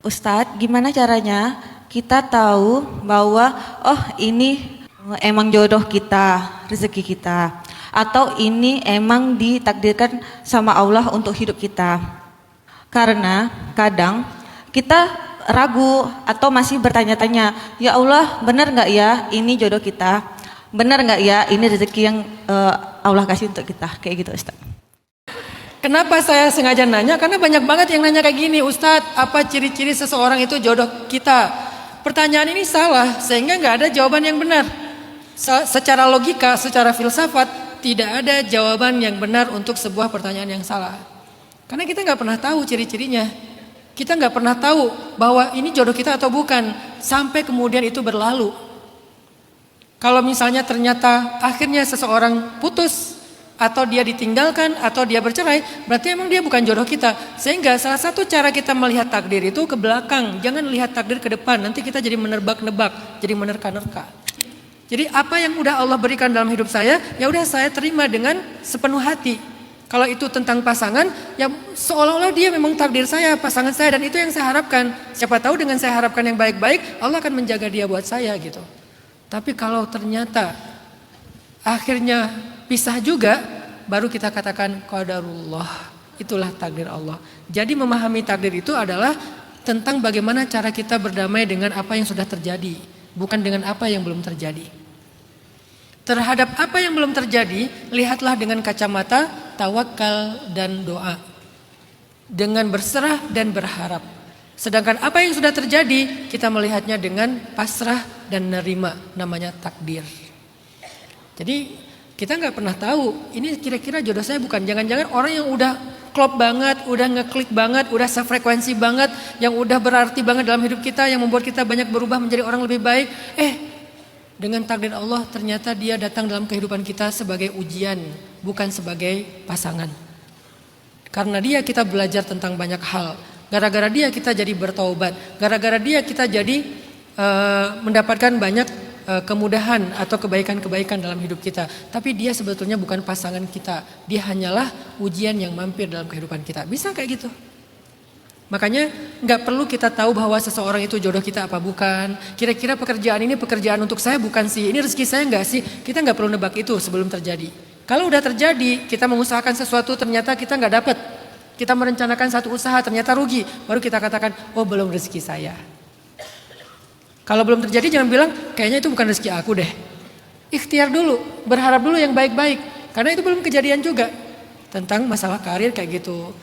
Ustadz, gimana caranya kita tahu bahwa oh ini emang jodoh kita, rezeki kita, atau ini emang ditakdirkan sama Allah untuk hidup kita? Karena kadang kita ragu atau masih bertanya-tanya, ya Allah benar nggak ya ini jodoh kita? Benar nggak ya ini rezeki yang Allah kasih untuk kita? Kayak gitu Ustadz. Kenapa saya sengaja nanya? Karena banyak banget yang nanya kayak gini, Ustadz, apa ciri-ciri seseorang itu jodoh kita? Pertanyaan ini salah, sehingga nggak ada jawaban yang benar. Secara logika, secara filsafat, tidak ada jawaban yang benar untuk sebuah pertanyaan yang salah. Karena kita nggak pernah tahu ciri-cirinya. Kita nggak pernah tahu bahwa ini jodoh kita atau bukan, sampai kemudian itu berlalu. Kalau misalnya ternyata akhirnya seseorang putus, atau dia ditinggalkan, atau dia bercerai, berarti emang dia bukan jodoh kita. Sehingga salah satu cara kita melihat takdir itu ke belakang, jangan lihat takdir ke depan. Nanti kita jadi menebak-nebak, jadi menerka-nerka. Jadi apa yang udah Allah berikan dalam hidup saya, ya udah saya terima dengan sepenuh hati. Kalau itu tentang pasangan, ya seolah-olah dia memang takdir saya, pasangan saya, dan itu yang saya harapkan. Siapa tahu dengan saya harapkan yang baik-baik, Allah akan menjaga dia buat saya gitu. Tapi kalau ternyata akhirnya pisah juga, baru kita katakan qadarullah, itulah takdir Allah. Jadi memahami takdir itu adalah tentang bagaimana cara kita berdamai dengan apa yang sudah terjadi, bukan dengan apa yang belum terjadi. Terhadap apa yang belum terjadi, lihatlah dengan kacamata tawakal dan doa, dengan berserah dan berharap. Sedangkan apa yang sudah terjadi, kita melihatnya dengan pasrah dan nerima, namanya takdir. Jadi kita nggak pernah tahu ini kira-kira jodoh saya bukan. Jangan-jangan orang yang udah klop banget, udah ngeklik banget, udah sefrekuensi banget, yang udah berarti banget dalam hidup kita, yang membuat kita banyak berubah menjadi orang lebih baik. Dengan takdir Allah ternyata dia datang dalam kehidupan kita sebagai ujian, bukan sebagai pasangan. Karena dia kita belajar tentang banyak hal. Gara-gara dia kita jadi bertaubat. Gara-gara dia kita jadi mendapatkan banyak kemudahan atau kebaikan-kebaikan dalam hidup kita. Tapi dia sebetulnya bukan pasangan kita. Dia hanyalah ujian yang mampir dalam kehidupan kita. Bisa kayak gitu. Makanya gak perlu kita tahu bahwa seseorang itu jodoh kita apa bukan. Kira-kira pekerjaan ini pekerjaan untuk saya bukan sih. Ini rezeki saya gak sih. Kita gak perlu nebak itu sebelum terjadi. Kalau udah terjadi, kita mengusahakan sesuatu ternyata kita gak dapet. Kita merencanakan satu usaha ternyata rugi. Baru kita katakan, oh belum rezeki saya. Kalau belum terjadi jangan bilang kayaknya itu bukan rezeki aku deh. Ikhtiar dulu, berharap dulu yang baik-baik. Karena itu belum kejadian juga. Tentang masalah karir kayak gitu.